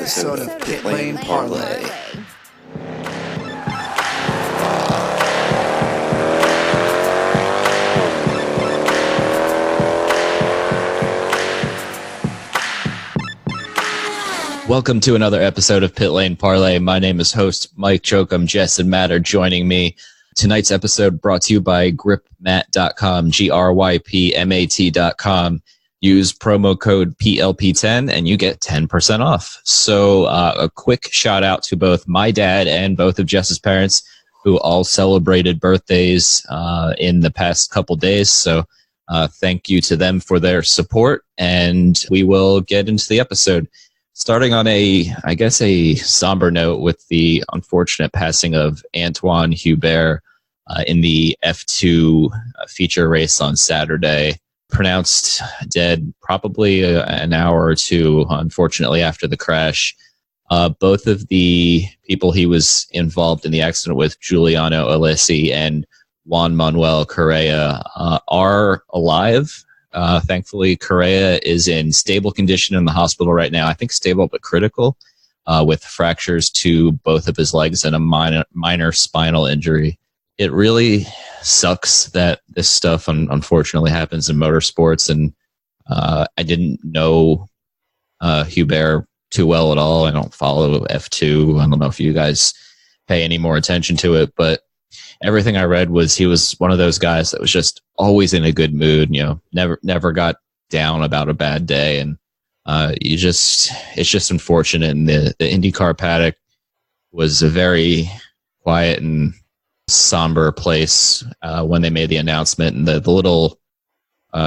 episode of Pit Lane Parley. Welcome to another episode of Pit Lane Parley. My name is host Mike Chokum. Jess and Matt are joining me. Tonight's episode brought to you by gripmat.com, GRYPMAT.com. Use promo code PLP10 and you get 10% off. So a quick shout out to both my dad and both of Jess's parents, who all celebrated birthdays in the past couple days. So thank you to them for their support, and we will get into the episode. Starting on a somber note with the unfortunate passing of Anthoine Hubert in the F2 feature race on Saturday. Pronounced dead probably an hour or two, unfortunately, after the crash. Both of the people he was involved in the accident with, Giuliano Alessi and Juan Manuel Correa, are alive. Thankfully, Correa is in stable condition in the hospital right now. I think stable but critical, with fractures to both of his legs and a minor spinal injury. It really sucks that this stuff unfortunately happens in motorsports, and I didn't know Hubert too well at all. I don't follow F2. I don't know if you guys pay any more attention to it, but everything I read was he was one of those guys that was just always in a good mood, never got down about a bad day. And it's just unfortunate. And the IndyCar paddock was a very quiet and somber place when they made the announcement. And the little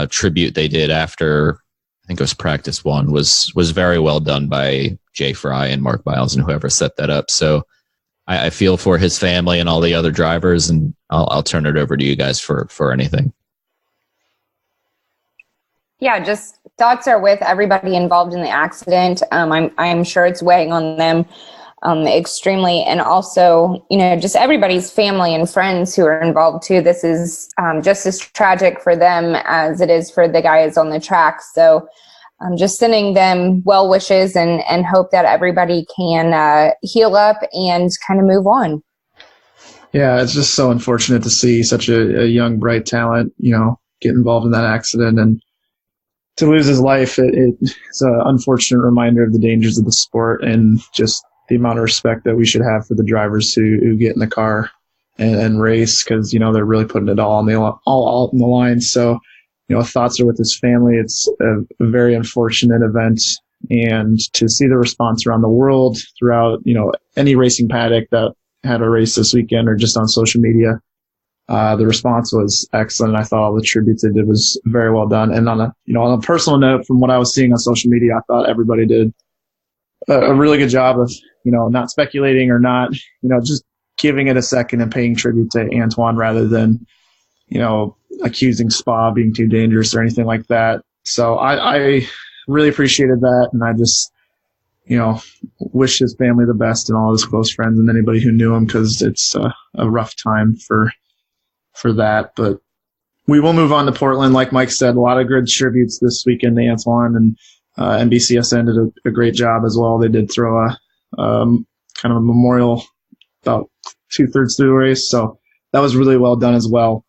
tribute they did after, I think it was practice one, was very well done by Jay Fry and Mark Miles and whoever set that up. So I feel for his family and all the other drivers, and I'll turn it over to you guys for anything. Yeah, just thoughts are with everybody involved in the accident. I'm sure it's weighing on them extremely, and also, just everybody's family and friends who are involved too. This is just as tragic for them as it is for the guys on the track. So I'm just sending them well wishes and hope that everybody can heal up and kind of move on. Yeah, it's just so unfortunate to see such a young, bright talent, get involved in that accident, and to lose his life. It's an unfortunate reminder of the dangers of the sport and just the amount of respect that we should have for the drivers who get in the car and race, because they're really putting it all on the line. So thoughts are with his family. It's a very unfortunate event, and to see the response around the world throughout, any racing paddock that had a race this weekend or just on social media, the response was excellent. I thought all the tributes they did was very well done. And on a personal note, from what I was seeing on social media, I thought everybody did a really good job of, not speculating or not, just giving it a second and paying tribute to Anthoine rather than, accusing Spa being too dangerous or anything like that. So I really appreciated that, and I just, wish his family the best and all his close friends and anybody who knew him, because it's a rough time for that. But we will move on to Portland. Like Mike said, a lot of good tributes this weekend to Anthoine, and NBCSN did a great job as well. They did throw a kind of a memorial about 2/3 through the race, so that was really well done as well.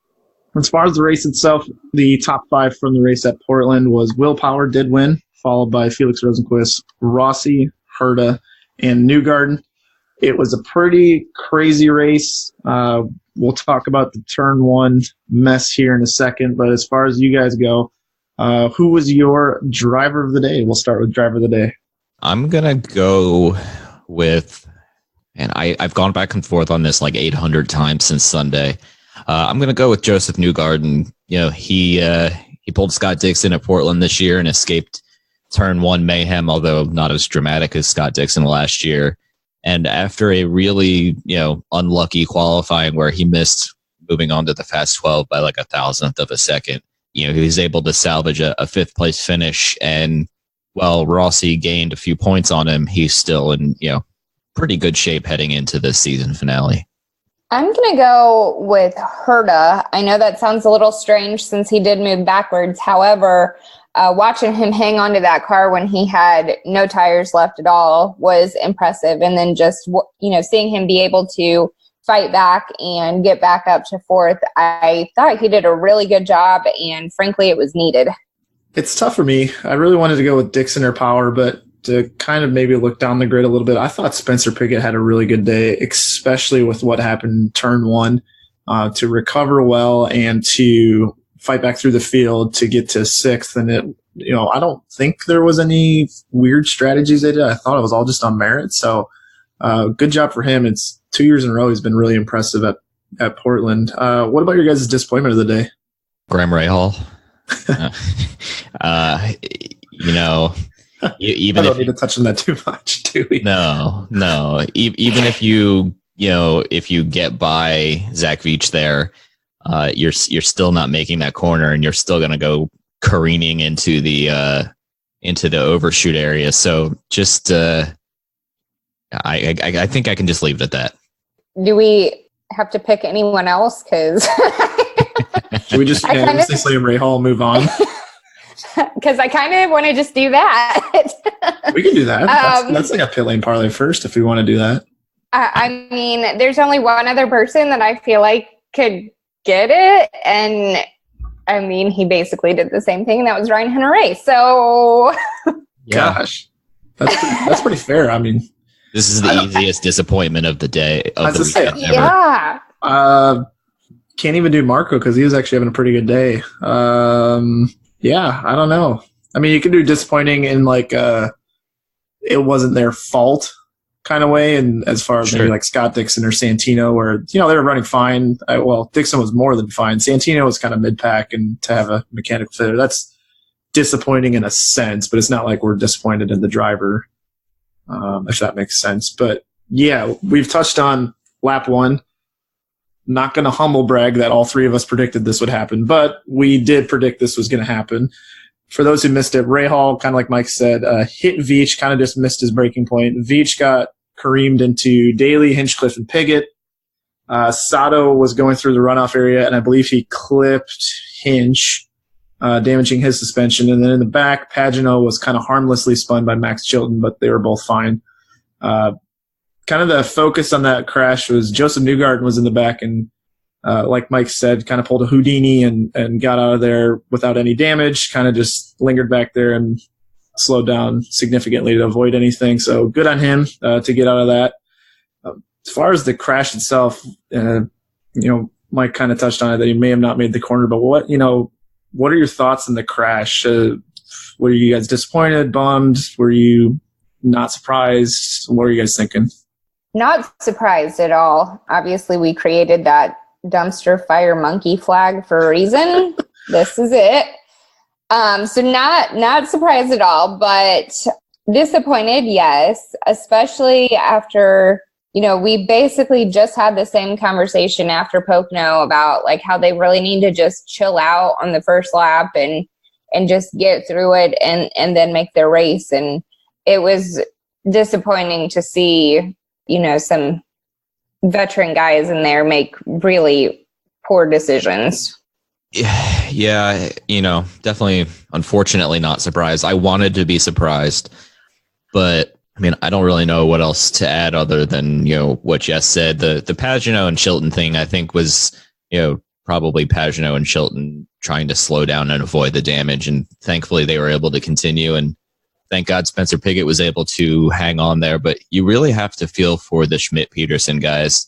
As far as the race itself, the top 5 from the race at Portland was Will Power did win, followed by Felix Rosenqvist, Rossi, Herta, and Newgarden. It was a pretty crazy race. We'll talk about the turn 1 mess here in a second, but as far as you guys go, who was your driver of the day? We'll start with driver of the day. I'm going to go with, and I've gone back and forth on this like 800 times since Sunday. I'm going to go with Joseph Newgarden. He pulled Scott Dixon at Portland this year and escaped turn 1 mayhem, although not as dramatic as Scott Dixon last year. And after a really, unlucky qualifying where he missed moving on to the Fast 12 by like 1,000th of a second, he was able to salvage a 5th place finish. And while Rossi gained a few points on him, he's still in, pretty good shape heading into the season finale. I'm going to go with Herta. I know that sounds a little strange since he did move backwards. However, watching him hang onto that car when he had no tires left at all was impressive. And then just, seeing him be able to fight back and get back up to fourth, I thought he did a really good job, and frankly, it was needed. It's tough for me. I really wanted to go with Dixon or Power, but to kind of maybe look down the grid a little bit, I thought Spencer Pigot had a really good day, especially with what happened in turn one, to recover well and to fight back through the field to get to sixth. And I don't think there was any weird strategies they did. I thought it was all just on merit. So good job for him. It's 2 years in a row he's been really impressive at Portland. What about your guys' disappointment of the day? Graham Rahal. Even I don't if need to touch on that too much, do we? No. Even if if you get by Zach Veach there, you're still not making that corner, and you're still going to go careening into the overshoot area. So just I think I can just leave it at that. Do we have to pick anyone else? Because should we just say Liam Rahal, move on? Because I kind of want to just do that. We can do that. That's like a Pit Lane Parley first if we want to do that. I mean, there's only one other person that I feel like could get it, and I mean, he basically did the same thing, and that was Ryan Hunter-Reay. So, gosh, that's pretty fair. I mean, this is the easiest disappointment of the day of the weekend ever. Yeah. Can't even do Marco because he was actually having a pretty good day. Yeah, I don't know. I mean, you can do disappointing in like it wasn't their fault kind of way, and as far as maybe like Scott Dixon or Santino, where they were running fine. Dixon was more than fine. Santino was kind of mid-pack, and to have a mechanical failure, that's disappointing in a sense, but it's not like we're disappointed in the driver, if that makes sense. But yeah, we've touched on lap one. Not going to humble brag that all three of us predicted this would happen, but we did predict this was going to happen. For those who missed it, Rahal, kind of like Mike said, hit Veach, kind of just missed his breaking point. Veach got careened into Daly, Hinchcliffe, and Pigot. Sato was going through the runoff area, and I believe he clipped Hinch, damaging his suspension. And then in the back, Pagano was kind of harmlessly spun by Max Chilton, but they were both fine. Kind of the focus on that crash was Joseph Newgarden was in the back, and like Mike said, kind of pulled a Houdini and got out of there without any damage, kind of just lingered back there and slowed down significantly to avoid anything. So good on him to get out of that. As far as the crash itself, Mike kind of touched on it that he may have not made the corner, but what are your thoughts on the crash? Were you guys disappointed, bummed? Were you not surprised? What are you guys thinking? Not surprised at all. Obviously, we created that dumpster fire monkey flag for a reason. This is it. So not surprised at all, but disappointed, yes, especially after, we basically just had the same conversation after Pocono about like how they really need to just chill out on the first lap and just get through it and then make their race. And it was disappointing to see, some veteran guys in there make really poor decisions. Yeah, definitely, unfortunately, not surprised. I wanted to be surprised, but I mean, I don't really know what else to add other than, what Jess said. The Pagano and Chilton thing, I think, was, probably Pagano and Chilton trying to slow down and avoid the damage, and thankfully they were able to continue, and thank God Spencer Pigot was able to hang on there. But you really have to feel for the Schmidt-Peterson guys.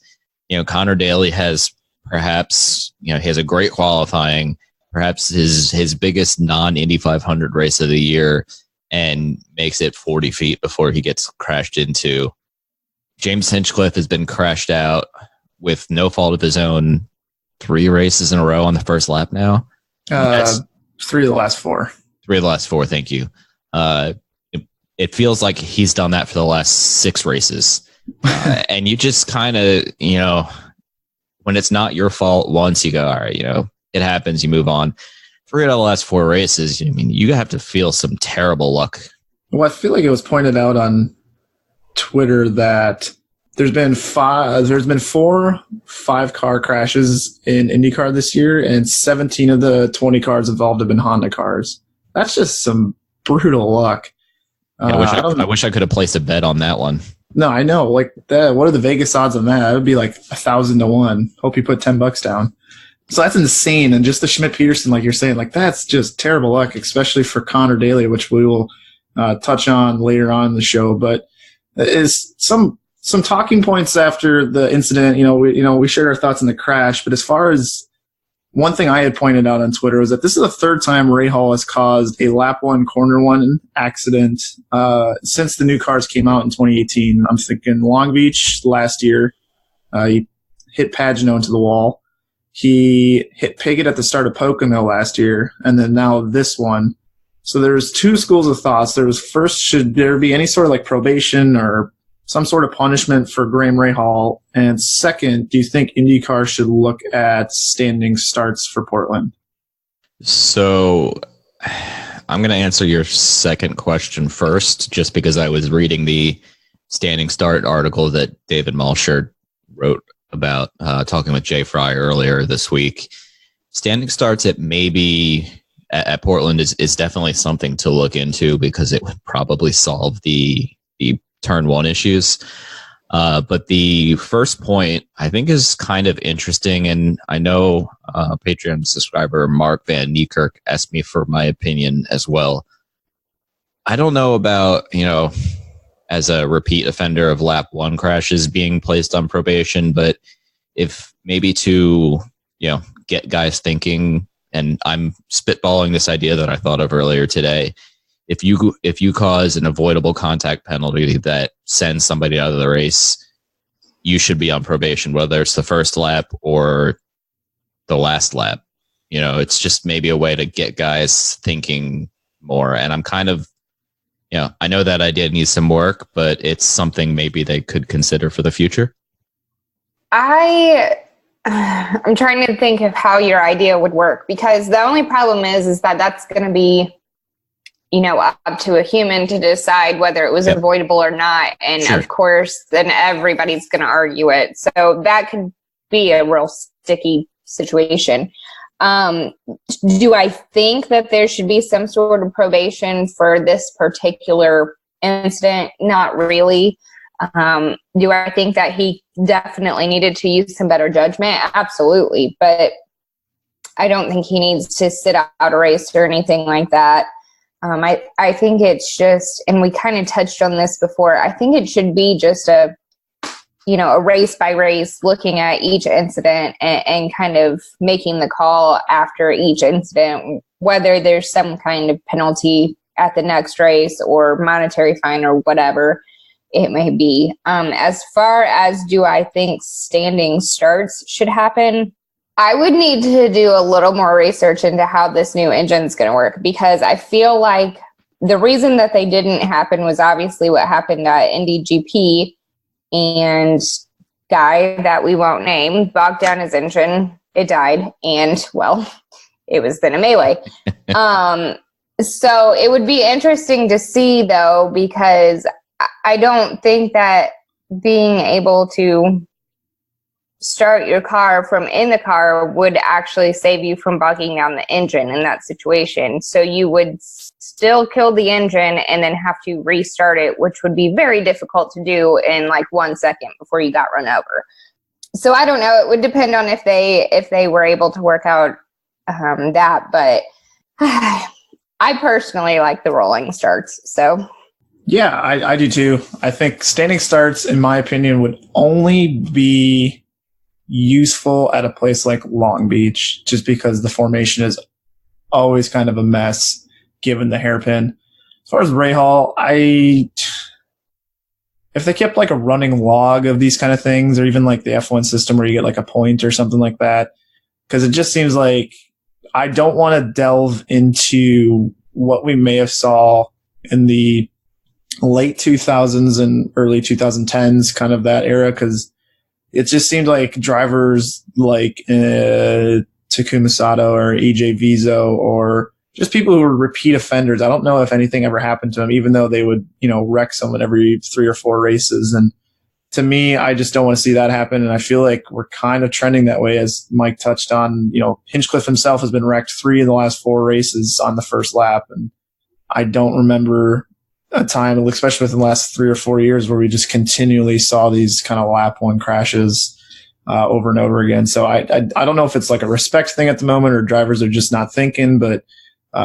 Conor Daly has perhaps, he has a great qualifying, perhaps his biggest non-Indy 500 race of the year, and makes it 40 feet before he gets crashed into. James Hinchcliffe has been crashed out with no fault of his own 3 races in a row on the first lap now. 3 of the last 4. 3 of the last 4, thank you. It feels like he's done that for the last 6 races. And you just kind of, when it's not your fault once, you go, all right, it happens, you move on. 3 out of the last 4 races, you have to feel some terrible luck. Well, I feel like it was pointed out on Twitter that there's been 4 5-car crashes in IndyCar this year, and 17 of the 20 cars involved have been Honda cars. that's just some brutal luck. I wish I could have placed a bet on that one. No, I know. Like, what are the Vegas odds on that? It would be like 1,000 to 1. Hope you put $10 down. So that's insane. And just the Schmidt-Peterson, like you're saying, like that's just terrible luck, especially for Conor Daly, which we will touch on later on in the show. But is some talking points after the incident. We shared our thoughts on the crash. But as far as one thing I had pointed out on Twitter was that this is the third time Ray Hall has caused a lap one, corner one accident since the new cars came out in 2018. I'm thinking Long Beach last year. He hit Pagano into the wall. He hit Piggott at the start of Pocono last year, and then now this one. So there's two schools of thoughts. There was first, should there be any sort of like probation or some sort of punishment for Graham Rahal? And second, do you think IndyCar should look at standing starts for Portland? So I'm going to answer your second question first, just because I was reading the standing start article that David Malsher wrote about talking with Jay Fry earlier this week. Standing starts at Portland is definitely something to look into, because it would probably solve the turn one issues. But the first point I think is kind of interesting, and I know Patreon subscriber Mark Van Niekirk asked me for my opinion as well. I don't know about, as a repeat offender of lap one crashes being placed on probation, but if maybe to, get guys thinking, and I'm spitballing this idea that I thought of earlier today, if you cause an avoidable contact penalty that sends somebody out of the race, you should be on probation, whether it's the first lap or the last lap. It's just maybe a way to get guys thinking more. And I'm kind of, I know that idea needs some work, but it's something maybe they could consider for the future. I'm trying to think of how your idea would work, because the only problem is that that's going to be, up to a human to decide whether it was avoidable or not. And sure. Of course, then everybody's going to argue it. So that could be a real sticky situation. Do I think that there should be some sort of probation for this particular incident? Not really. Do I think that he definitely needed to use some better judgment? Absolutely. But I don't think he needs to sit out a race or anything like that. I think it's just, and we kind of touched on this before, I think it should be just a race by race, looking at each incident and kind of making the call after each incident, whether there's some kind of penalty at the next race or monetary fine or whatever it may be. As far as do I think standing starts should happen, I would need to do a little more research into how this new engine is going to work, because I feel like the reason that they didn't happen was obviously what happened at Indy GP, and guy that we won't name bogged down his engine. It died, and well, it was then a melee. So it would be interesting to see, though, because I don't think that being able to start your car from in the car would actually save you from bogging down the engine in that situation. So you would still kill the engine and then have to restart it, which would be very difficult to do in like 1 second before you got run over. So I don't know. It would depend on if they were able to work out that. But I personally like the rolling starts. So yeah, I do too. I think standing starts, in my opinion, would only be useful at a place like Long Beach, just because the formation is always kind of a mess given the hairpin. As far as Rahal, if they kept like a running log of these kind of things, or even like the F1 system where you get like a point or something like that, because it just seems like I don't want to delve into what we may have saw in the late 2000s and early 2010s, kind of that era, because it just seemed like drivers like Takuma Sato or EJ Vizo, or just people who were repeat offenders. I don't know if anything ever happened to them, even though they would, wreck someone every 3 or 4 races. And to me, I just don't want to see that happen. And I feel like we're kind of trending that way, as Mike touched on. Hinchcliffe himself has been wrecked 3 of the last 4 races on the first lap. And I don't remember a time, especially within the last 3 or 4 years, where we just continually saw these kind of lap 1 crashes over and over again. So I don't know if it's like a respect thing at the moment or drivers are just not thinking, but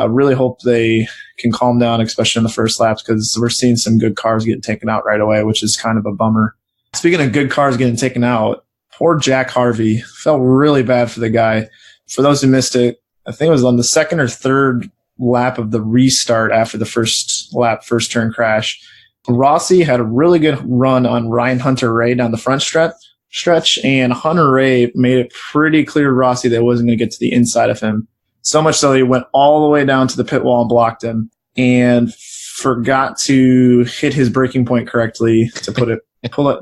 really hope they can calm down, especially in the first laps, because we're seeing some good cars getting taken out right away, which is kind of a bummer. Speaking of good cars getting taken out, poor Jack Harvey. Felt really bad for the guy. For those who missed it, I think it was on the second or third lap of the restart after the first lap, first turn crash. Rossi had a really good run on Ryan Hunter-Reay down the front stretch, and Hunter-Reay made it pretty clear to Rossi that it wasn't going to get to the inside of him. So much so he went all the way down to the pit wall and blocked him, and forgot to hit his braking point correctly, to put it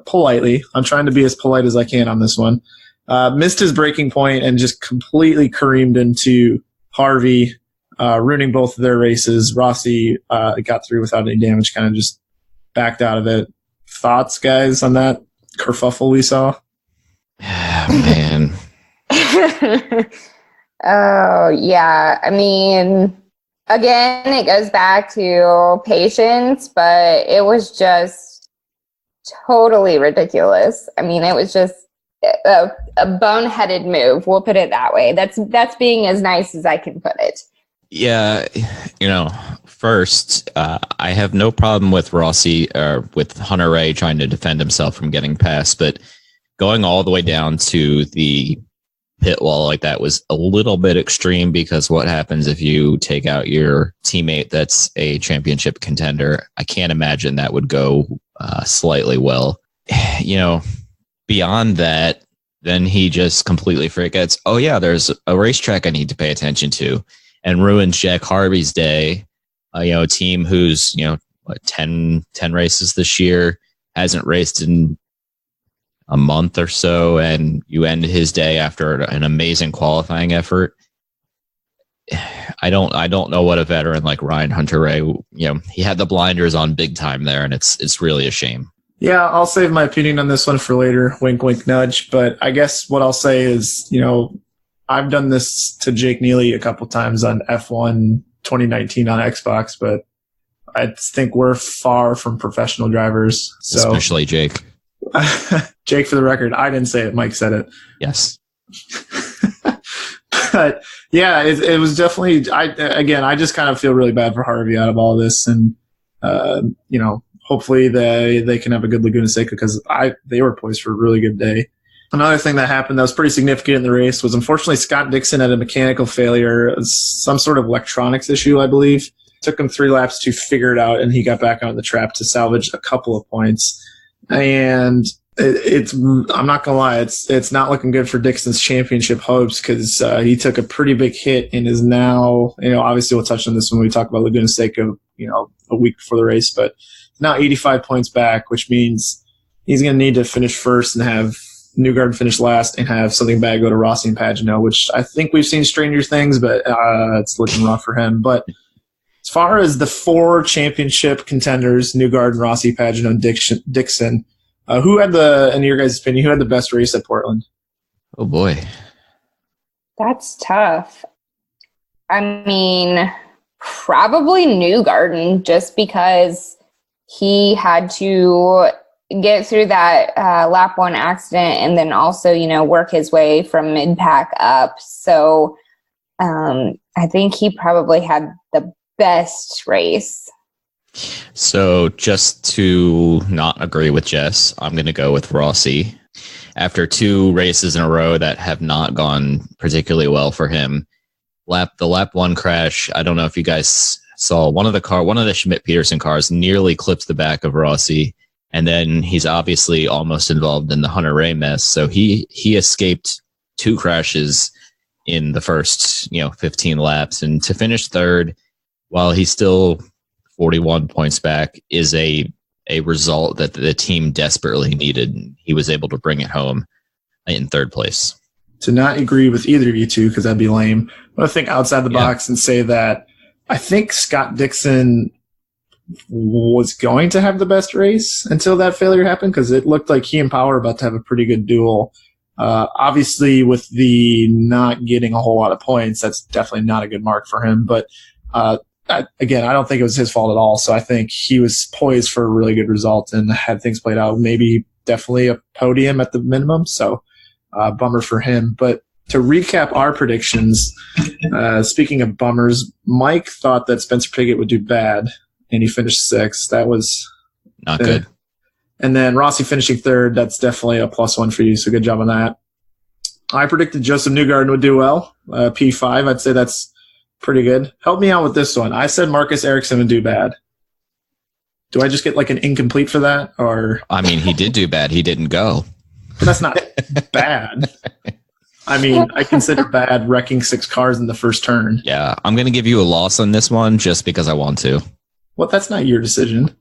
politely. I'm trying to be as polite as I can on this one. Missed his braking point and just completely careened into Harvey, ruining both of their races. Rossi got through without any damage, kind of just backed out of it. Thoughts, guys, on that kerfuffle we saw? Man. Oh, yeah. I mean, again, it goes back to patience, but it was just totally ridiculous. I mean, it was just a boneheaded move. We'll put it that way. That's being as nice as I can put it. Yeah, first, I have no problem with Rossi or with Hunter-Reay trying to defend himself from getting past, but going all the way down to the pit wall like that was a little bit extreme, because what happens if you take out your teammate that's a championship contender? I can't imagine that would go slightly well. Beyond that, then he just completely forgets, oh yeah, there's a racetrack I need to pay attention to, and ruins Jack Harvey's day. A team who's 10 races this year, hasn't raced in a month or so, and you end his day after an amazing qualifying effort. I don't know what a veteran like Ryan Hunter-Reay, he had the blinders on big time there, and it's really a shame. Yeah, I'll save my opinion on this one for later. Wink, wink, nudge. But I guess what I'll say is, I've done this to Jake Neely a couple times on F1 2019 on Xbox, but I think we're far from professional drivers. So. Especially Jake. Jake, for the record, I didn't say it. Mike said it. Yes. But yeah, it was definitely. I just kind of feel really bad for Harvey out of all this, and hopefully they can have a good Laguna Seca, because they were poised for a really good day. Another thing that happened that was pretty significant in the race was, unfortunately, Scott Dixon had a mechanical failure, some sort of electronics issue, I believe. Took him 3 laps to figure it out, and he got back on the trap to salvage a couple of points. And I'm not gonna lie, it's not looking good for Dixon's championship hopes, because he took a pretty big hit and is now, obviously we'll touch on this when we talk about Laguna Seca, a week before the race, but now 85 points back, which means he's gonna need to finish first and have Newgarden finish last and have something bad go to Rossi and Pagenaud, which I think we've seen stranger things, but it's looking rough for him. But as far as the 4 championship contenders, Newgarden, Rossi, Pagenaud, Dixon, who had in your guys' opinion, who had the best race at Portland? Oh boy. That's tough. I mean, probably Newgarden, just because he had to get through that lap 1 accident and then also, work his way from mid-pack up. So I think he probably had the best race. So just to not agree with Jess, I'm going to go with Rossi. After 2 races in a row that have not gone particularly well for him, the lap 1 crash, I don't know if you guys saw, one of the Schmidt-Peterson cars nearly clipped the back of Rossi, and then he's obviously almost involved in the Hunter-Reay mess. So he escaped 2 crashes in the first 15 laps, and to finish third while he's still 41 points back is a result that the team desperately needed. He was able to bring it home in 3rd place. To not agree with either of you two, because that'd be lame, I want to think outside the box and say that I think Scott Dixon was going to have the best race until that failure happened, because it looked like he and Power were about to have a pretty good duel. Obviously, with the not getting a whole lot of points, that's definitely not a good mark for him. But again, I don't think it was his fault at all. So I think he was poised for a really good result, and had things played out, maybe definitely a podium at the minimum. So bummer for him. But to recap our predictions, speaking of bummers, Mike thought that Spencer Pigot would do bad, and he finished 6th. That was not good. And then Rossi finishing 3rd. That's definitely a +1 for you, so good job on that. I predicted Joseph Newgarden would do well. P5, I'd say that's pretty good. Help me out with this one. I said Marcus Ericsson would do bad. Do I just get like an incomplete for that? Or I mean, he did do bad. He didn't go. But that's not bad. I mean, I consider bad wrecking 6 cars in the first turn. Yeah, I'm going to give you a loss on this one just because I want to. Well, that's not your decision.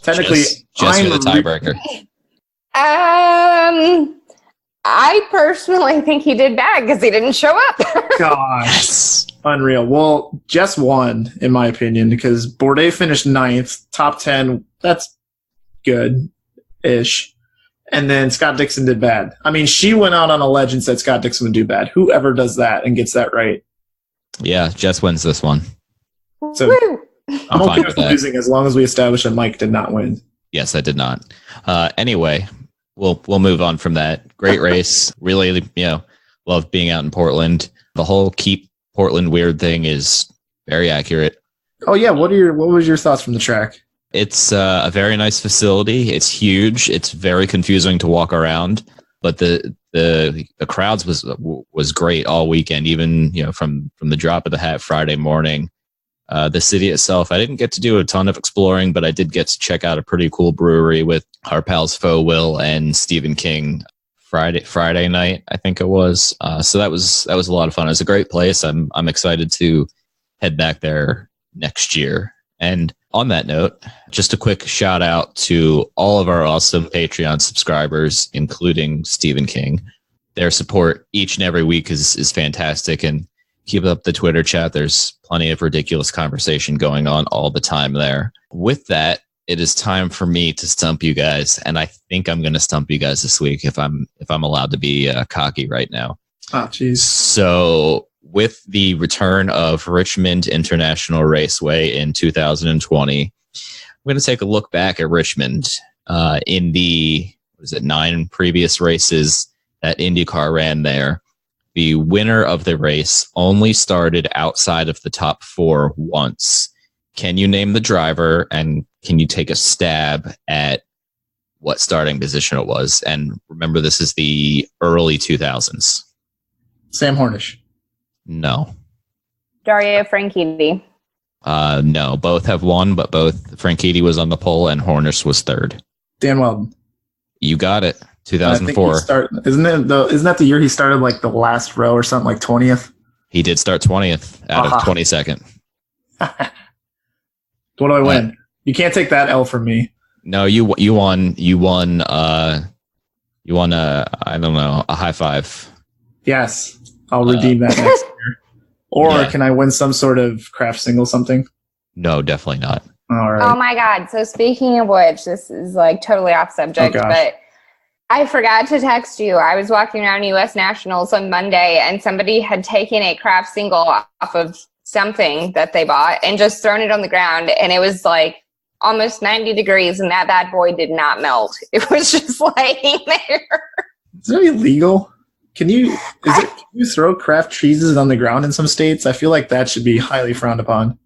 Technically, just for the tiebreaker. I personally think he did bad because he didn't show up. Gosh. Yes. Unreal. Well, Jess won, in my opinion, because Bourdais finished 9th, top 10. That's good-ish. And then Scott Dixon did bad. I mean, she went out on a ledge and said Scott Dixon would do bad. Whoever does that and gets that right. Yeah, Jess wins this one. So Woo. I'm fine okay with with that. losing as long as we establish that Mike did not win. Yes, I did not. Anyway, we'll move on from that. Great race. Really, love being out in Portland. The whole keep Portland weird thing is very accurate. Oh yeah, what was your thoughts from the track? It's a very nice facility. It's huge. It's very confusing to walk around, but the crowds was great all weekend. Even from the drop of the hat Friday morning. The city itself, I didn't get to do a ton of exploring, but I did get to check out a pretty cool brewery with our pals Fo Will and Stephen King Friday night, I think it was. So that was a lot of fun. It was a great place. I'm excited to head back there next year. And on that note, just a quick shout out to all of our awesome Patreon subscribers, including Stephen King. Their support each and every week is fantastic, and keep up the Twitter chat. There's plenty of ridiculous conversation going on all the time there. With that, it is time for me to stump you guys, and I think I'm going to stump you guys this week if I'm allowed to be cocky right now. Oh, jeez. So, with the return of Richmond International Raceway in 2020, I'm going to take a look back at Richmond in the 9 previous races that IndyCar ran there. The winner of the race only started outside of the top 4 once. Can you name the driver, and can you take a stab at what starting position it was? And remember, this is the early 2000s. Sam Hornish. No. Dario Franchitti. No, both have won, but both Franchitti was on the pole and Hornish was 3rd. Dan Weldon. You got it. 2004. Isn't that the year he started like the last row or something, like 20th? He did start 20th out of 22nd. What do I win? You can't take that L from me. No, you won. You won. I don't know, a high five. Yes, I'll redeem that next year. Or can I win some sort of craft single something? No, definitely not. All right. Oh my God. So speaking of which, this is like totally off subject, but I forgot to text you. I was walking around US Nationals on Monday and somebody had taken a craft single off of something that they bought and just thrown it on the ground. And it was like almost 90 degrees and that bad boy did not melt. It was just laying there. Is that illegal? Can you throw craft cheeses on the ground in some states? I feel like that should be highly frowned upon.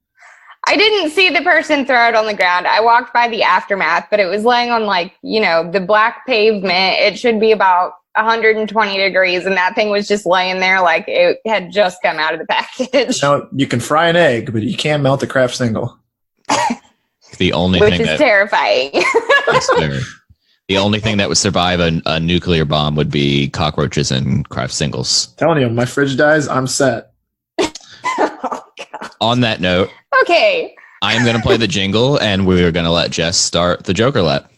I didn't see the person throw it on the ground. I walked by the aftermath, but it was laying on the black pavement. It should be about 120 degrees, and that thing was just laying there like it had just come out of the package. Now, you can fry an egg, but you can't melt a craft single. The only which thing is terrifying. The only thing that would survive a nuclear bomb would be cockroaches and craft singles. Telling you, my fridge dies, I'm set. Oh, God. On that note, okay, I am going to play the jingle, and we're going to let Jess start the Joker Lap.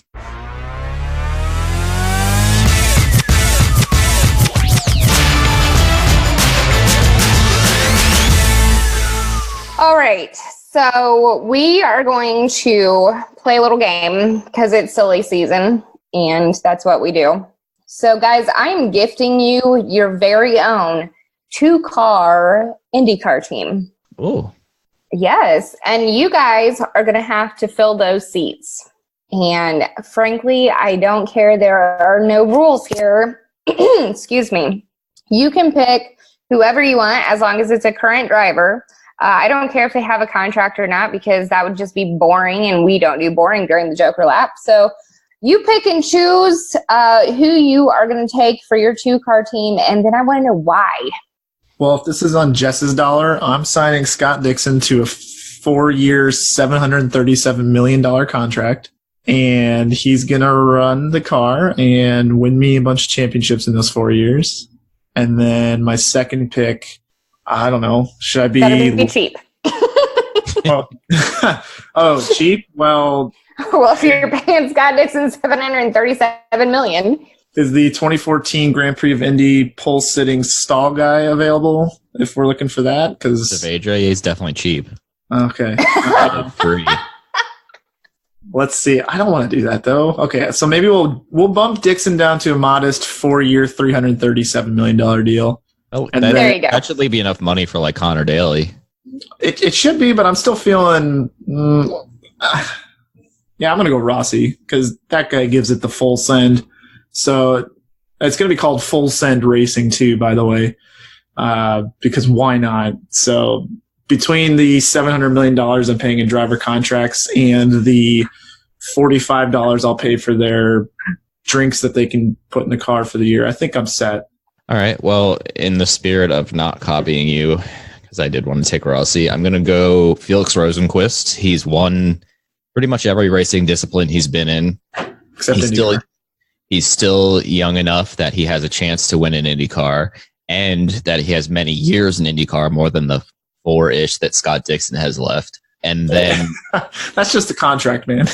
all right. So we are going to play a little game because it's silly season, and that's what we do. So, guys, I'm gifting you your very own 2-car IndyCar team. Oh. Yes, and you guys are going to have to fill those seats. And frankly, I don't care. There are no rules here. Excuse me. You can pick whoever you want as long as it's a current driver. I don't care if they have a contract or not because that would just be boring, and we don't do boring during the Joker lap. So you pick and choose who you are going to take for your 2-car team, and then I want to know why. Well, if this is on Jess's dollar, I'm signing Scott Dixon to a 4-year, $737 million contract. And he's going to run the car and win me a bunch of championships in those 4 years. And then my second pick, I don't know, should I be... Better be cheap. Oh, cheap? Well, if you're paying Scott Dixon $737 million... Is the 2014 Grand Prix of Indy pole-sitting stall guy available if we're looking for that? Because Savadra, he's definitely cheap. Okay. Free. Let's see. I don't want to do that though. Okay, so maybe we'll bump Dixon down to a modest 4-year, $337 million deal. Oh, And there you go. That should be enough money for like Conor Daly. It should be, but I'm still feeling. Yeah, I'm gonna go Rossi because that guy gives it the full send. So it's gonna be called Full Send Racing too, by the way, because why not? So between the $700 million I'm paying in driver contracts and the $45 I'll pay for their drinks that they can put in the car for the year, I think I'm set. All right. Well, in the spirit of not copying you, because I did want to take Rossi, I'm going to go Felix Rosenqvist. He's won pretty much every racing discipline he's been in. Except He's still young enough that he has a chance to win an IndyCar, and that he has many years in IndyCar, more than the 4-ish that Scott Dixon has left. And then that's just the contract, man.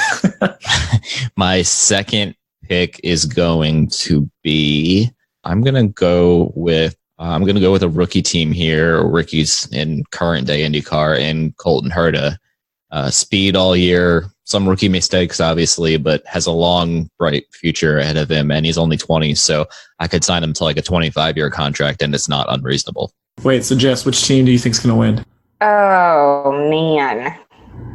my second pick is going to be, I'm going to go with a rookie team here. Rookies in current day IndyCar, and Colton Herta. Speed all year, some rookie mistakes, obviously, but has a long, bright future ahead of him. And he's only 20, so I could sign him to like a 25-year contract, and it's not unreasonable. Wait, so Jess, which team do you think's going to win? Oh, man.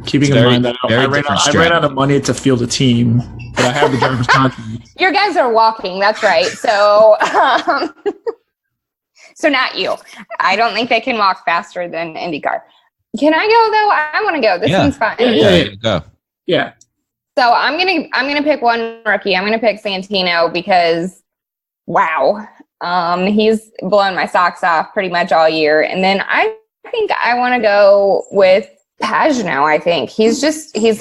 Keeping in mind that I ran out of money to field a team, but I have the driver's contract. Your guys are walking. That's right. So, so not you. I don't think they can walk faster than IndyCar. Can I go though? I want to go. This one's fun. Yeah, go. Yeah. So I'm gonna pick one rookie. I'm gonna pick Santino because, wow, he's blown my socks off pretty much all year. And then I think I want to go with Pagenaud. I think he's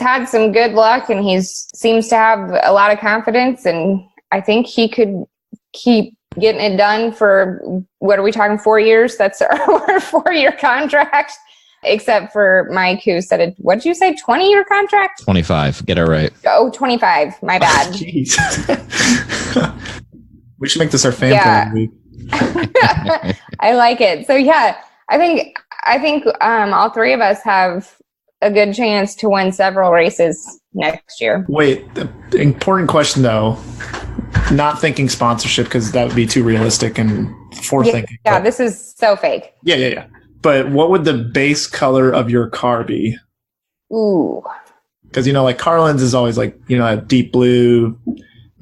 had some good luck, and seems to have a lot of confidence, and I think he could keep getting it done for, what are we talking, 4 years? That's our 4-year contract. Except for Mike, who said, what did you say, 20-year contract? 25. Get it right. Oh, 25. My bad. Jeez. We should make this our fan plan week. I like it. So, yeah, I think all three of us have a good chance to win several races next year. Wait, the important question, though. Not thinking sponsorship, because that would be too realistic and forethinking. Yeah, this is so fake. Yeah. But what would the base color of your car be? Ooh. Because, like Carlin's is always like, a deep blue.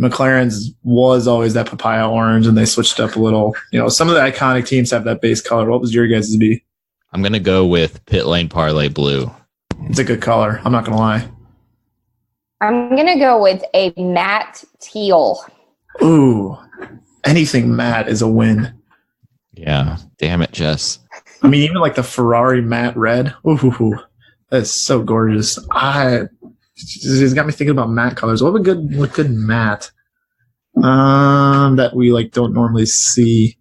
McLaren's was always that papaya orange, and they switched up a little. Some of the iconic teams have that base color. What was your guys' be? I'm going to go with Pit Lane Parley blue. It's a good color. I'm not going to lie. I'm going to go with a matte teal. Ooh. Anything matte is a win. Yeah. Damn it, Jess. I mean, even like the Ferrari matte red. Ooh, that's so gorgeous. It's got me thinking about matte colors. What would good matte that we don't normally see?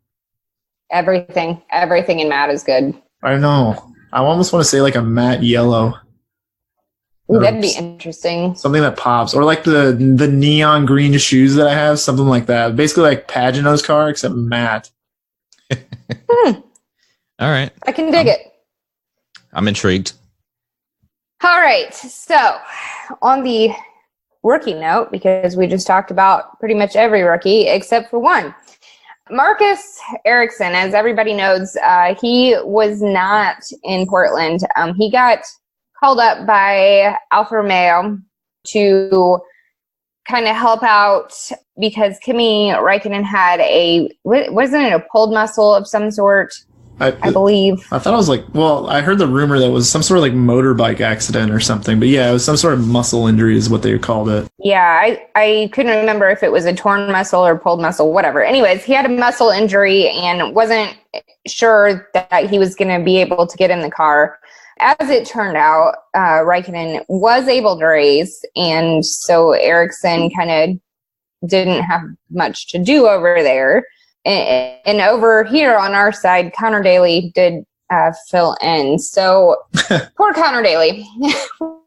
Everything in matte is good. I don't know. I almost want to say like a matte yellow. Ooh, that'd be interesting. Something that pops, or like the neon green shoes that I have, something like that. Basically, like Pagano's car, except matte. All right. I can dig it. I'm intrigued. All right. So on the rookie note, because we just talked about pretty much every rookie except for one, Marcus Ericsson, as everybody knows, he was not in Portland. He got called up by Alfa Romeo to kind of help out because Kimi Räikkönen had wasn't it a pulled muscle of some sort? I believe. I thought it was I heard the rumor that it was some sort of motorbike accident or something, but yeah, it was some sort of muscle injury is what they called it. Yeah, I couldn't remember if it was a torn muscle or pulled muscle, whatever. Anyways, he had a muscle injury and wasn't sure that he was going to be able to get in the car. As it turned out, Räikkönen was able to race, and so Ericsson kind of didn't have much to do over there. And over here on our side, Conor Daly did fill in. So poor Conor Daly.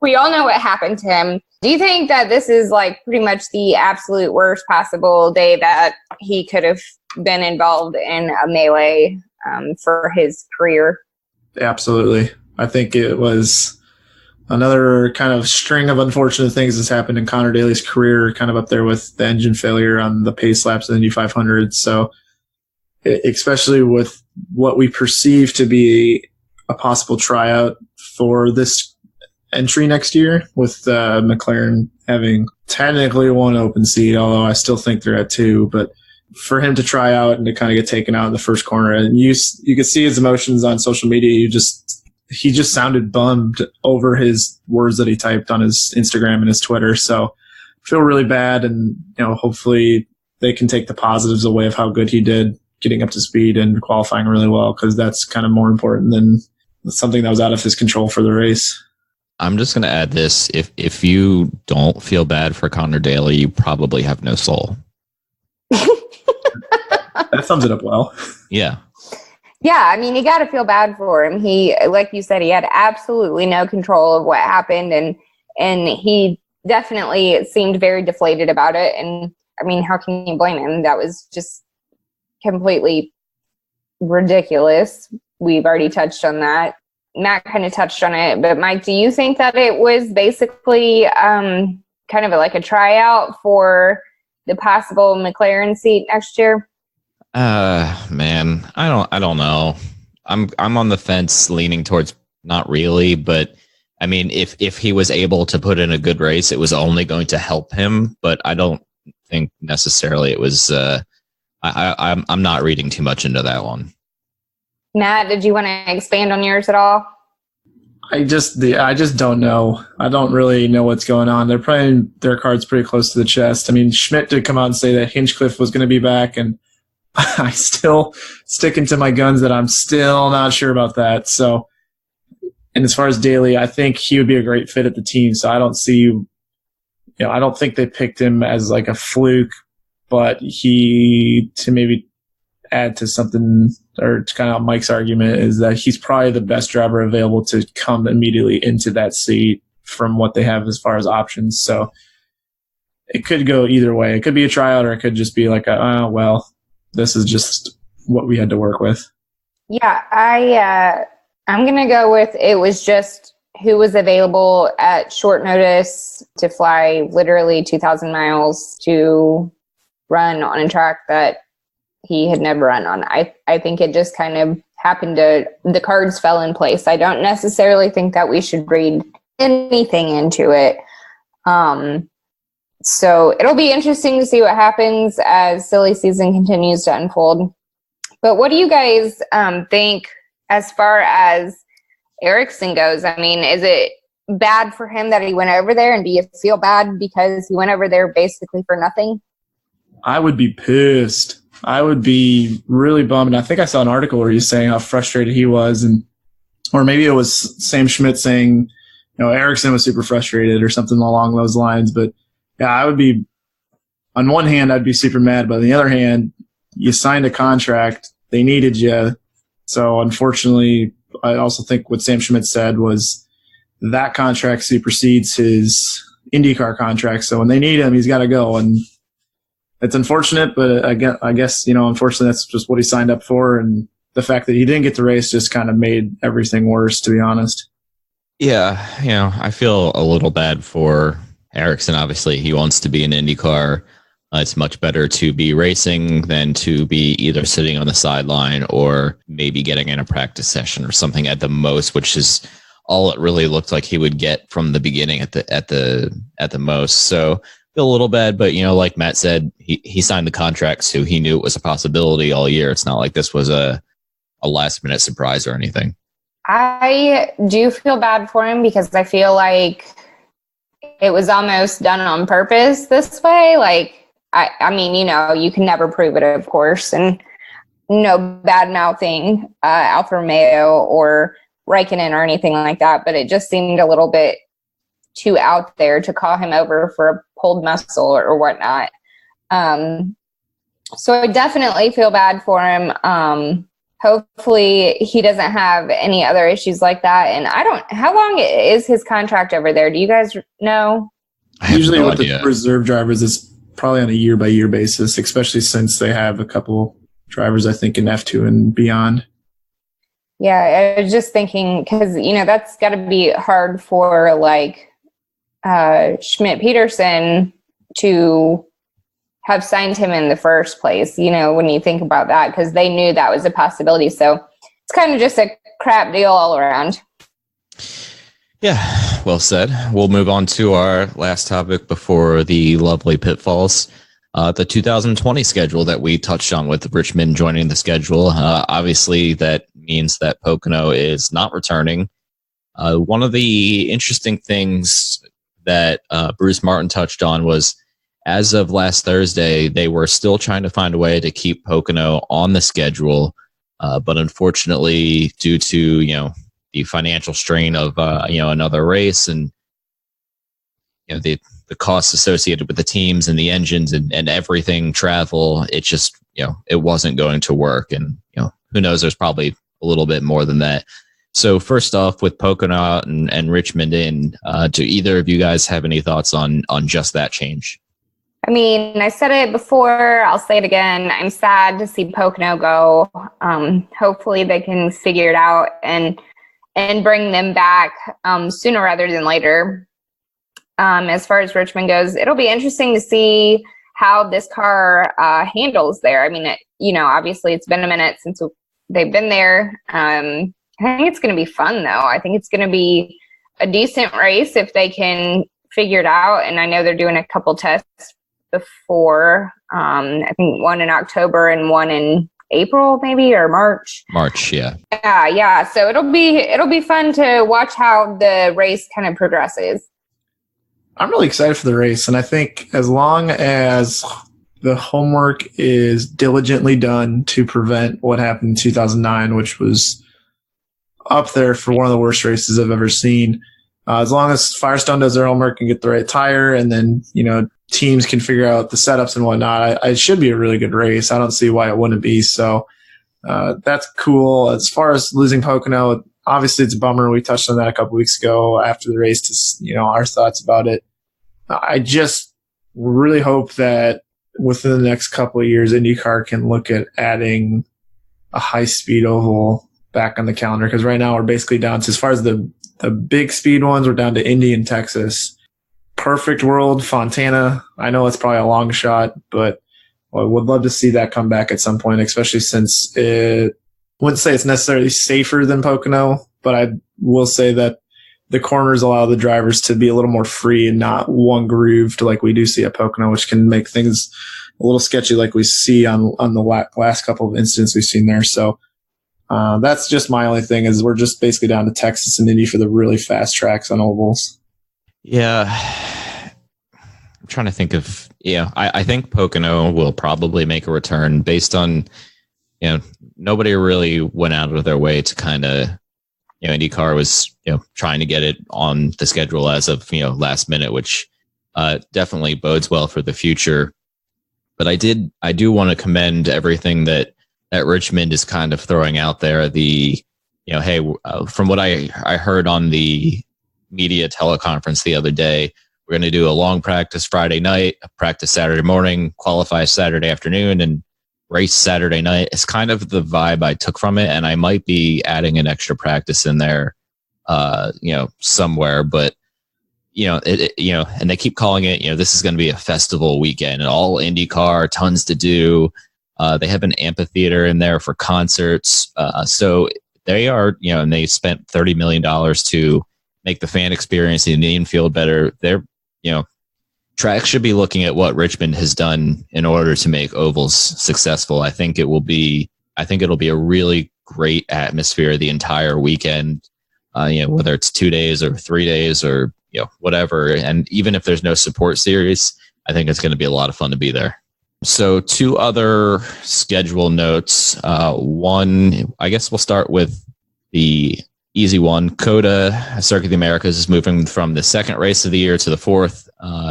We all know what happened to him. Do you think that this is pretty much the absolute worst possible day that he could have been involved in a melee for his career? Absolutely. I think it was another kind of string of unfortunate things that's happened in Conor Daly's career, kind of up there with the engine failure on the pace laps of the Indy 500. So especially with what we perceive to be a possible tryout for this entry next year, with McLaren having technically one open seat, although I still think they're at two. But for him to try out and to kind of get taken out in the first corner, and you could see his emotions on social media. He just sounded bummed over his words that he typed on his Instagram and his Twitter. So I feel really bad, and hopefully they can take the positives away of how good he did, getting up to speed and qualifying really well, because that's kind of more important than something that was out of his control for the race. I'm just going to add this. If you don't feel bad for Conor Daly, you probably have no soul. That sums it up well. Yeah. Yeah, I mean, you got to feel bad for him. He, like you said, he had absolutely no control of what happened, and he definitely seemed very deflated about it. And I mean, how can you blame him? That was just completely ridiculous. We've already touched on that. Matt kind of touched on it, but Mike, do you think that it was basically kind of a tryout for the possible McLaren seat next year? Man, I don't know. I'm on the fence, leaning towards not really, but I mean, if he was able to put in a good race, it was only going to help him. But I don't think necessarily it was. I'm not reading too much into that one. Matt, did you want to expand on yours at all? I just don't know. I don't really know what's going on. They're playing their cards pretty close to the chest. I mean, Schmidt did come out and say that Hinchcliffe was going to be back, and I still sticking to my guns that I'm still not sure about that. So, and as far as Daly, I think he would be a great fit at the team. So I don't see, I don't think they picked him as a fluke, but to maybe add to something, or to kind of Mike's argument, is that he's probably the best driver available to come immediately into that seat from what they have as far as options. So it could go either way. It could be a tryout, or it could just be this is just what we had to work with. Yeah, I'm going to go with it was just who was available at short notice to fly literally 2,000 miles to run on a track that he had never run on. I think it just kind of happened the cards fell in place. I don't necessarily think that we should read anything into it. So it'll be interesting to see what happens as silly season continues to unfold. But what do you guys think as far as Ericsson goes? I mean, is it bad for him that he went over there, and do you feel bad because he went over there basically for nothing? I would be pissed. I would be really bummed. And I think I saw an article where he's saying how frustrated he was, or maybe it was Sam Schmidt saying, Ericsson was super frustrated or something along those lines. But yeah, I would be, on one hand, I'd be super mad, but on the other hand, you signed a contract, they needed you. So unfortunately, I also think what Sam Schmidt said was that contract supersedes his IndyCar contract. So when they need him, he's got to go. And it's unfortunate, but I guess, unfortunately, that's just what he signed up for. And the fact that he didn't get the race just kind of made everything worse, to be honest. Yeah, I feel a little bad for Ericsson. Obviously, he wants to be in IndyCar. It's much better to be racing than to be either sitting on the sideline or maybe getting in a practice session or something at the most, which is all it really looked like he would get from the beginning at the most. So feel a little bad, but like Matt said, he signed the contract, so he knew it was a possibility all year. It's not like this was a last minute surprise or anything. I do feel bad for him because I feel like it was almost done on purpose this way. Like, I mean, you can never prove it, of course, and no bad mouthing Alfa Romeo or Raikkonen or anything like that, but it just seemed a little bit too out there to call him over for a pulled muscle or whatnot. So I definitely feel bad for him. Hopefully he doesn't have any other issues like that. And how long is his contract over there? Do you guys know? Usually with the reserve drivers, it's probably on a year-by-year basis, especially since they have a couple drivers, I think, in F2 and beyond. Yeah, I was just thinking because, that's got to be hard for, like, Schmidt-Peterson to have signed him in the first place, when you think about that, because they knew that was a possibility. So it's kind of just a crap deal all around. Yeah, well said. We'll move on to our last topic before the lovely pitfalls. The 2020 schedule that we touched on with Richmond joining the schedule. Obviously, that means that Pocono is not returning. One of the interesting things that Bruce Martin touched on was, as of last Thursday, they were still trying to find a way to keep Pocono on the schedule. But unfortunately, due to, the financial strain of, another race and, the costs associated with the teams and the engines and everything, travel, it just, it wasn't going to work. And, who knows, there's probably a little bit more than that. So first off, with Pocono out and Richmond in, do either of you guys have any thoughts on just that change? I mean, I said it before, I'll say it again. I'm sad to see Pocono go. Hopefully they can figure it out and bring them back sooner rather than later. As far as Richmond goes, it'll be interesting to see how this car handles there. I mean, obviously it's been a minute since they've been there. I think it's going to be fun, though. I think it's going to be a decent race if they can figure it out. And I know they're doing a couple tests before, I think one in October and one in April, maybe, or March. March, yeah. Yeah. So it'll be fun to watch how the race kind of progresses. I'm really excited for the race, and I think as long as the homework is diligently done to prevent what happened in 2009, which was up there for one of the worst races I've ever seen, as long as Firestone does their homework and get the right tire, and then, teams can figure out the setups and whatnot, it should be a really good race. I don't see why it wouldn't be. So that's cool. As far as losing Pocono, obviously it's a bummer. We touched on that a couple weeks ago after the race, to, our thoughts about it. I just really hope that within the next couple of years, IndyCar can look at adding a high-speed oval back on the calendar, because right now we're basically down to, as far as the big speed ones, we're down to Indy and Texas. Perfect world, Fontana. I know it's probably a long shot, but I would love to see that come back at some point, especially since it wouldn't say it's necessarily safer than Pocono, but I will say that the corners allow the drivers to be a little more free and not one grooved like we do see at Pocono, which can make things a little sketchy like we see on the last couple of incidents we've seen there. So that's just my only thing, is we're just basically down to Texas and Indy for the really fast tracks on ovals. Yeah. I'm trying to think of, I think Pocono will probably make a return based on, nobody really went out of their way to kind of, IndyCar was, trying to get it on the schedule as of, last minute, which definitely bodes well for the future. But I do want to commend everything that Richmond is kind of throwing out there. The, hey, from what I heard on the media teleconference the other day, we're going to do a long practice Friday night, practice Saturday morning, qualify Saturday afternoon, and race Saturday night. It's kind of the vibe I took from it, and I might be adding an extra practice in there somewhere, but and they keep calling it, this is going to be a festival weekend and all IndyCar, tons to do. They have an amphitheater in there for concerts. So they are, and they spent $30 million to make the fan experience in the Indian field better. They're, track should be looking at what Richmond has done in order to make ovals successful. I think it'll be a really great atmosphere the entire weekend, whether it's 2 days or 3 days or, whatever. And even if there's no support series, I think it's going to be a lot of fun to be there. So 2 other schedule notes. One, I guess we'll start with the easy one. COTA, Circuit of the Americas, is moving from the second race of the year to the fourth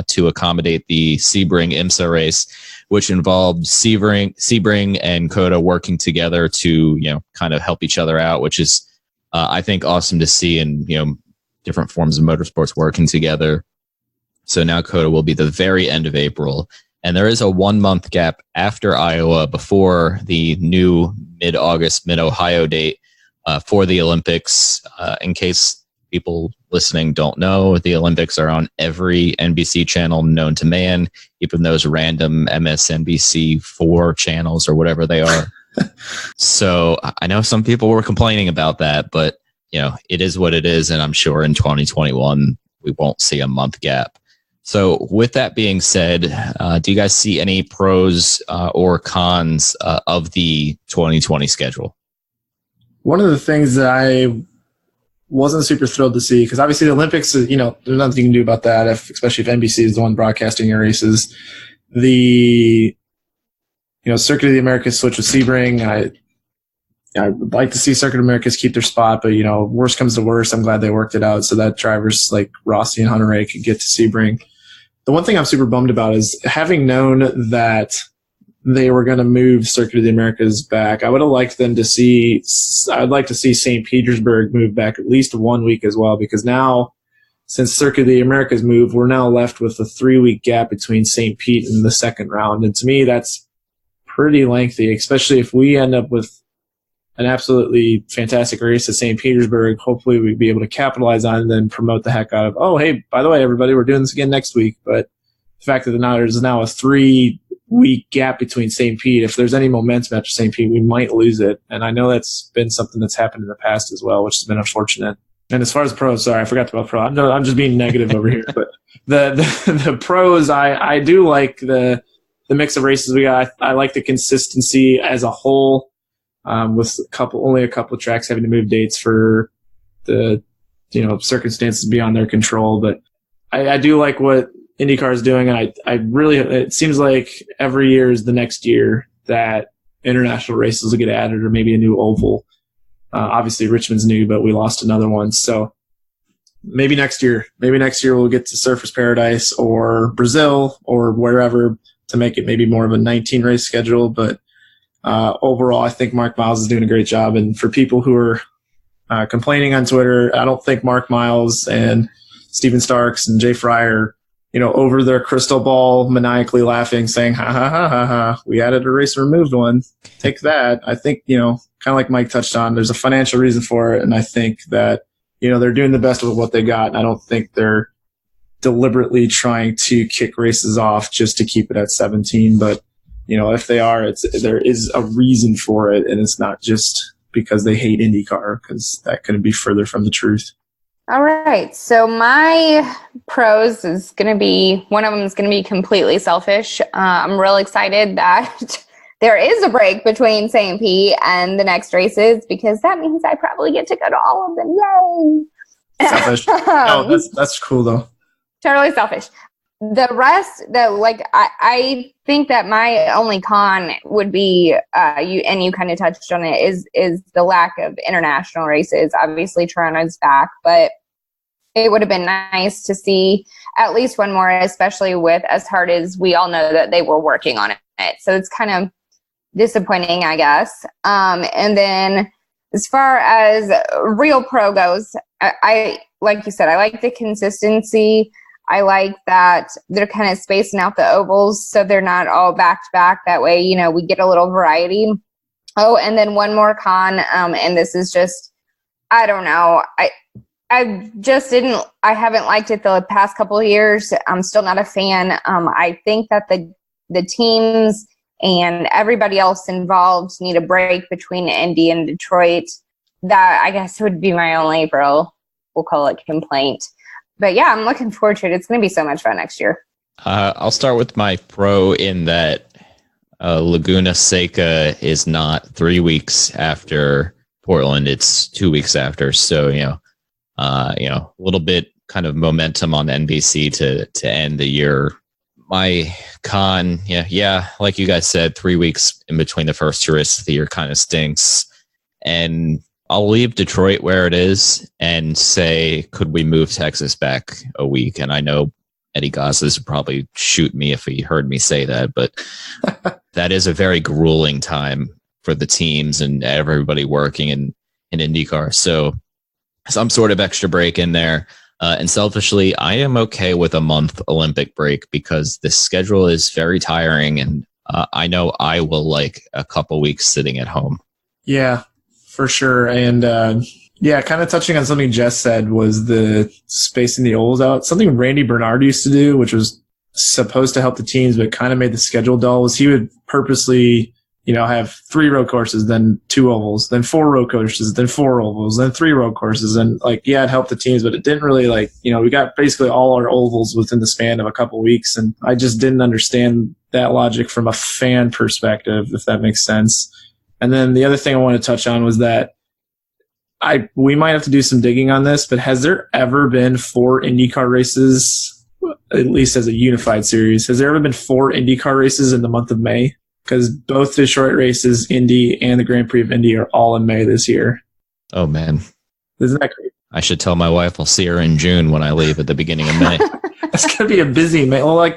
to accommodate the Sebring IMSA race, which involved Sebring and COTA working together to, kind of help each other out, which is, I think, awesome to see, and, different forms of motorsports working together. So now COTA will be the very end of April. And there is a 1 month gap after Iowa before the new mid-August, mid-Ohio date for the Olympics. In case people listening don't know, the Olympics are on every NBC channel known to man, even those random MSNBC4 channels or whatever they are. So I know some people were complaining about that, but it is what it is. And I'm sure in 2021, we won't see a month gap. So with that being said, do you guys see any pros or cons of the 2020 schedule? One of the things that I wasn't super thrilled to see, because obviously the Olympics, there's nothing you can do about that, especially if NBC is the one broadcasting your races. The Circuit of the Americas switch with Sebring. I would like to see Circuit of Americas keep their spot, but worst comes to worst, I'm glad they worked it out so that drivers like Rossi and Hunter-Reay could get to Sebring. The one thing I'm super bummed about is having known that they were going to move Circuit of the Americas back. I would have liked them to see. I'd like to see St. Petersburg move back at least 1 week as well, because now, since Circuit of the Americas moved, we're now left with a 3-week gap between St. Pete and the second round, and to me, that's pretty lengthy, especially if we end up with an absolutely fantastic race at St. Petersburg. Hopefully we'd be able to capitalize on it and then promote the heck out of, oh, hey, by the way, everybody, we're doing this again next week. But the fact that there's now a 3-week gap between St. Pete, if there's any momentum after St. Pete, we might lose it. And I know that's been something that's happened in the past as well, which has been unfortunate. And as far as pros, sorry, I forgot about pro. I'm just being negative over here. But the pros, I do like the mix of races we got. I like the consistency as a whole. With only a couple of tracks having to move dates for the, circumstances beyond their control. But I do like what IndyCar is doing. And I really, it seems like every year is the next year that international races will get added, or maybe a new oval. Obviously Richmond's new, but we lost another one. So maybe next year we'll get to Surfers Paradise or Brazil or wherever to make it maybe more of a 19 race schedule. But overall, I think Mark Miles is doing a great job. And for people who are complaining on Twitter, I don't think Mark Miles and Steven Starks and Jay Fryer, over their crystal ball, maniacally laughing, saying, ha, ha, ha, ha, ha, we added a race and removed one. Take that. I think, kind of like Mike touched on, there's a financial reason for it. And I think that, they're doing the best with what they got. And I don't think they're deliberately trying to kick races off just to keep it at 17. But if they are, there is a reason for it, and it's not just because they hate IndyCar, because that couldn't be further from the truth. All right. So my pros is going to be, one of them is going to be completely selfish. I'm real excited that there is a break between St. Pete and the next races, because that means I probably get to go to all of them. Yay! Selfish. No, that's cool though. Totally selfish. The rest, I think that my only con would be, you kind of touched on it, is the lack of international races. Obviously, Toronto's back, but it would have been nice to see at least one more, especially with as hard as we all know that they were working on it. So it's kind of disappointing, I guess. And then as far as real pro goes, I like you said, I like the consistency. I like that they're kind of spacing out the ovals so they're not all back to back. That way, we get a little variety. Oh, and then one more con, and this is just, I don't know. I haven't liked it the past couple of years. I'm still not a fan. I think that the teams and everybody else involved need a break between Indy and Detroit. That, I guess, would be my only we'll call it complaint. But yeah, I'm looking forward to it. It's going to be so much fun next year. I'll start with my pro in that Laguna Seca is not 3 weeks after Portland. It's 2 weeks after. So, a little bit kind of momentum on NBC to end the year. My con, like you guys said, 3 weeks in between the first 2 races of the year kind of stinks. And I'll leave Detroit where it is and say, could we move Texas back a week? And I know Eddie Gosses would probably shoot me if he heard me say that, but that is a very grueling time for the teams and everybody working in IndyCar. So some sort of extra break in there. And selfishly, I am okay with a month Olympic break because the schedule is very tiring, and I know I will like a couple weeks sitting at home. Yeah, for sure. And kind of touching on something Jess said was the spacing the ovals out. Something Randy Bernard used to do, which was supposed to help the teams, but kind of made the schedule dull, was he would purposely, have 3 road courses, then 2 ovals, then 4 road courses, then 4 ovals, then 3 road courses. And it helped the teams, but it didn't really we got basically all our ovals within the span of a couple weeks. And I just didn't understand that logic from a fan perspective, if that makes sense. And then the other thing I want to touch on was that we might have to do some digging on this, but has there ever been 4 IndyCar races, at least as a unified series? Has there ever been 4 IndyCar races in the month of May? Because both Detroit races, Indy and the Grand Prix of Indy, are all in May this year. Oh, man. Isn't that great? I should tell my wife I'll see her in June when I leave at the beginning of May. That's going to be a busy May. Well, I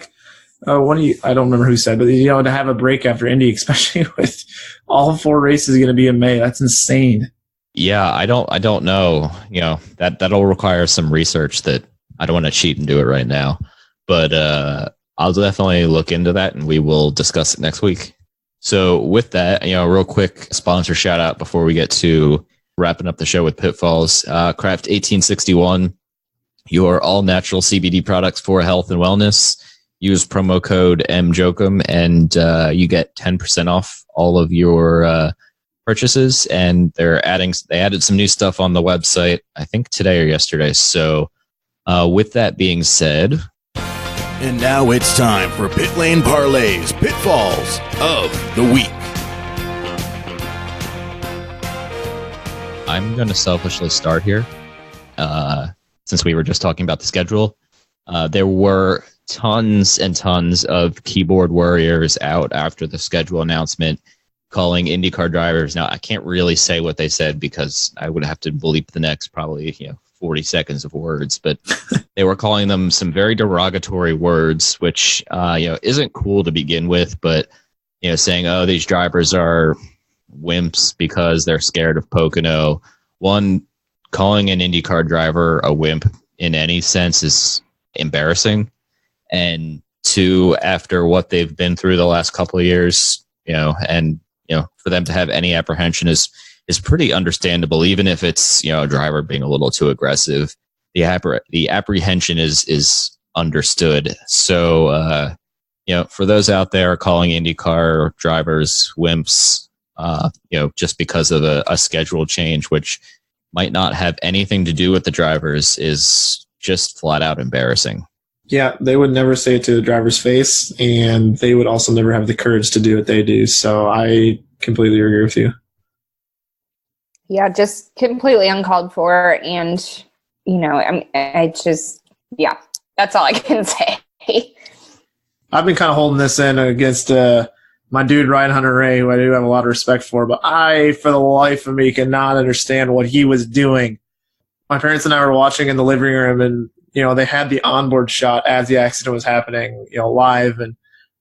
don't remember who said, but, to have a break after Indy, especially with all 4 races going to be in May, that's insane. Yeah, I don't know. That'll require some research that I don't want to cheat and do it right now. But I'll definitely look into that, and we will discuss it next week. So with that, real quick sponsor shout out before we get to wrapping up the show with Pitfalls. Craft 1861, your all natural CBD products for health and wellness. Use promo code MJOKEM and you get 10% off all of your purchases. And they added some new stuff on the website, I think today or yesterday. So with that being said, and now it's time for Pit Lane Parley's Pitfalls of the Week. I'm going to selfishly start here. Since we were just talking about the schedule, there were tons and tons of keyboard warriors out after the schedule announcement calling IndyCar drivers. Now, I can't really say what they said because I would have to bleep the next probably 40 seconds of words, but they were calling them some very derogatory words, which isn't cool to begin with, but saying, oh, these drivers are wimps because they're scared of Pocono. One, calling an IndyCar driver a wimp in any sense is embarrassing. And 2, after what they've been through the last couple of years, for them to have any apprehension is pretty understandable, even if it's a driver being a little too aggressive. The apprehension is understood. So for those out there calling IndyCar drivers wimps, just because of a schedule change, which might not have anything to do with the drivers, is just flat out embarrassing. Yeah, they would never say it to the driver's face, and they would also never have the courage to do what they do. So I completely agree with you. Yeah, just completely uncalled for. And, that's all I can say. I've been kind of holding this in against my dude, Ryan Hunter-Reay, who I do have a lot of respect for, but I, for the life of me, cannot understand what he was doing. My parents and I were watching in the living room, and, they had the onboard shot as the accident was happening, live, and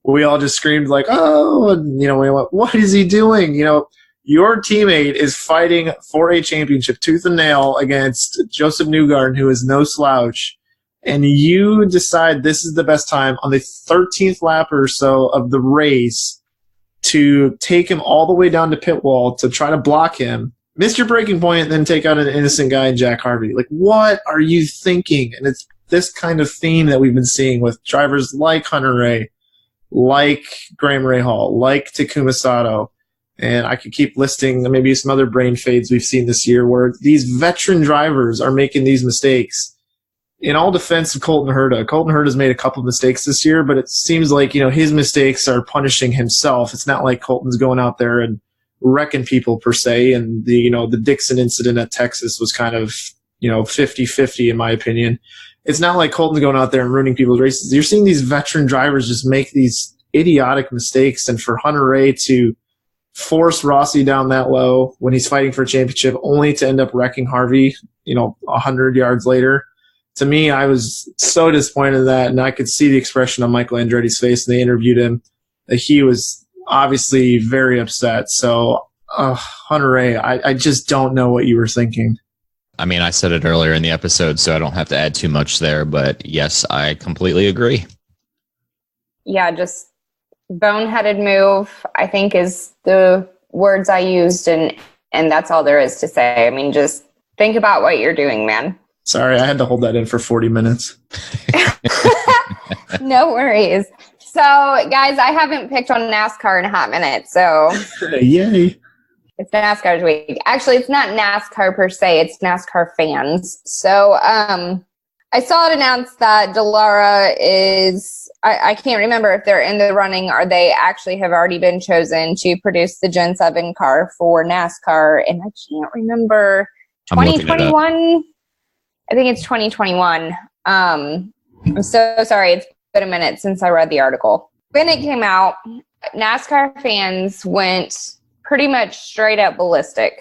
we all just screamed like, oh, and, we went, what is he doing? Your teammate is fighting for a championship tooth and nail against Joseph Newgarden, who is no slouch, and you decide this is the best time on the 13th lap or so of the race to take him all the way down to pit wall to try to block him, missed your breaking point and then take out an innocent guy in Jack Harvey. Like, what are you thinking? And it's this kind of theme that we've been seeing with drivers like Hunter Reay, like Graham Rahal, like Takuma Sato. And I could keep listing maybe some other brain fades we've seen this year where these veteran drivers are making these mistakes. In all defense of Colton Herta's made a couple of mistakes this year, but it seems like, his mistakes are punishing himself. It's not like Colton's going out there and wrecking people per se. And the Dixon incident at Texas was kind of, 50-50 in my opinion. It's not like Colton's going out there and ruining people's races. You're seeing these veteran drivers just make these idiotic mistakes. And for Hunter Reay to force Rossi down that low when he's fighting for a championship only to end up wrecking Harvey, 100 yards later. To me, I was so disappointed in that, and I could see the expression on Michael Andretti's face when they interviewed him, that he was obviously very upset. So, Hunter Reay, I just don't know what you were thinking. I mean, I said it earlier in the episode, so I don't have to add too much there, but yes, I completely agree. Yeah, just boneheaded move, I think, is the words I used, and that's all there is to say. I mean, just think about what you're doing, man. Sorry, I had to hold that in for 40 minutes. No worries. So, guys, I haven't picked on NASCAR in a hot minute, so Yay. It's NASCAR's week. Actually, it's not NASCAR per se, it's NASCAR fans. So, I saw it announced that Dallara is, I can't remember if they're in the running or they actually have already been chosen to produce the Gen 7 car for NASCAR, and I can't remember, 2021? I think it's 2021. I'm so sorry. It's been a minute since I read the article. When it came out, NASCAR fans went pretty much straight up ballistic.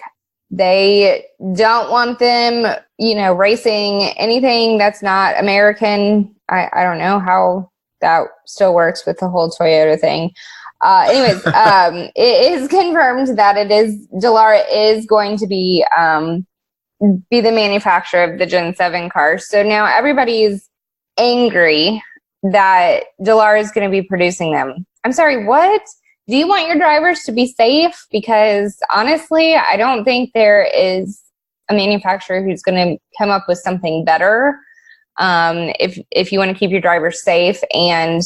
They don't want them, racing anything that's not American. I don't know how that still works with the whole Toyota thing. Anyways, it is confirmed that Dallara is going to be the manufacturer of the Gen 7 cars. So now everybody's angry that Dallara is going to be producing them. I'm sorry, what? Do you want your drivers to be safe? Because honestly, I don't think there is a manufacturer who's going to come up with something better if you want to keep your drivers safe. And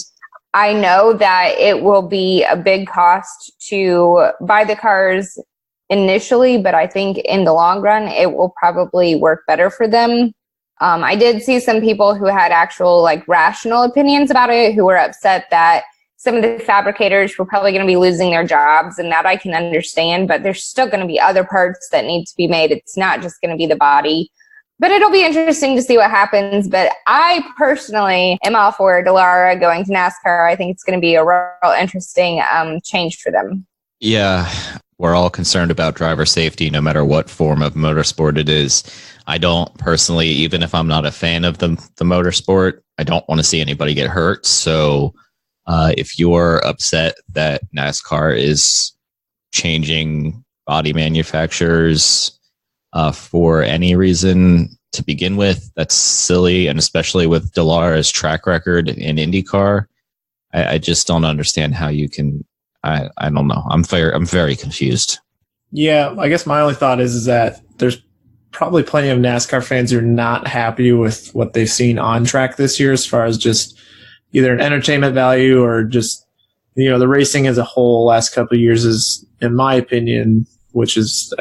I know that it will be a big cost to buy the cars initially, but I think in the long run, it will probably work better for them. I did see some people who had actual rational opinions about it, who were upset that some of the fabricators were probably going to be losing their jobs, and that I can understand, but there's still going to be other parts that need to be made. It's not just going to be the body. But it'll be interesting to see what happens. But I personally am all for Dallara going to NASCAR. I think it's going to be a real interesting change for them. Yeah, we're all concerned about driver safety, no matter what form of motorsport it is. I don't personally, even if I'm not a fan of the motorsport, I don't want to see anybody get hurt. So if you're upset that NASCAR is changing body manufacturers for any reason to begin with, that's silly. And especially with Dallara's track record in IndyCar, I just don't understand how you can. I don't know. I'm very confused. Yeah, I guess my only thought is that there's probably plenty of NASCAR fans who are not happy with what they've seen on track this year, as far as just either an entertainment value or just, the racing as a whole last couple of years is, in my opinion, which is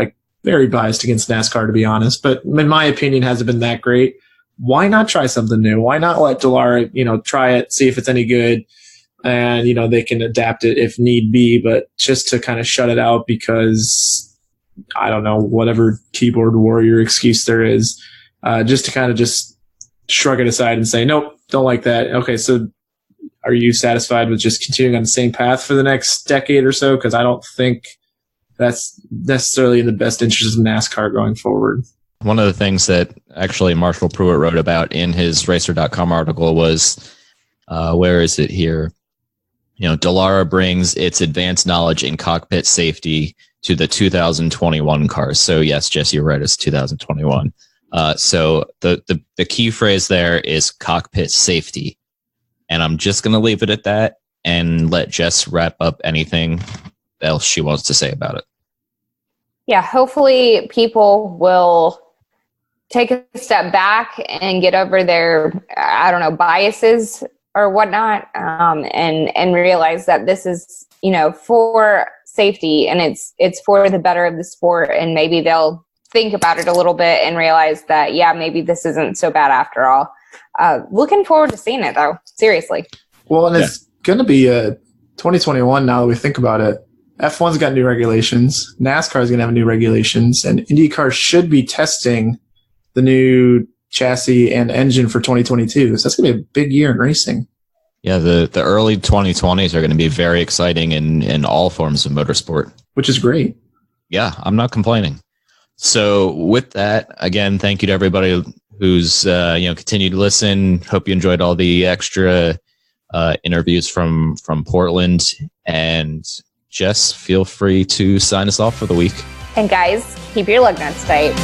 very biased against NASCAR, to be honest, but in my opinion, hasn't been that great. Why not try something new? Why not let Dallara, try it, see if it's any good? And, they can adapt it if need be, but just to kind of shut it out because, I don't know, whatever keyboard warrior excuse there is, just to kind of just shrug it aside and say, nope, don't like that. Okay, so are you satisfied with just continuing on the same path for the next decade or so? Because I don't think that's necessarily in the best interest of NASCAR going forward. One of the things that actually Marshall Pruitt wrote about in his Racer.com article was, where is it here? Dallara brings its advanced knowledge in cockpit safety to the 2021 cars. So yes, Jesse, you're right. It's 2021. So the key phrase there is cockpit safety. And I'm just going to leave it at that and let Jess wrap up anything else she wants to say about it. yeah, hopefully people will take a step back and get over their, I don't know, biases or whatnot, and realize that this is, for safety, and it's for the better of the sport, and maybe they'll think about it a little bit and realize that, yeah, maybe this isn't so bad after all. Looking forward to seeing it, though. Seriously. Well, and it's going to be 2021 now that we think about it. F1's got new regulations. NASCAR is going to have new regulations, and IndyCar should be testing the new chassis and engine for 2022. So that's going to be a big year in racing. Yeah, the early 2020s are going to be very exciting in all forms of motorsport. Which is great. Yeah, I'm not complaining. So with that, again, thank you to everybody who's continued to listen. Hope you enjoyed all the extra interviews from Portland. And Jess, feel free to sign us off for the week. And guys, keep your lug nuts tight.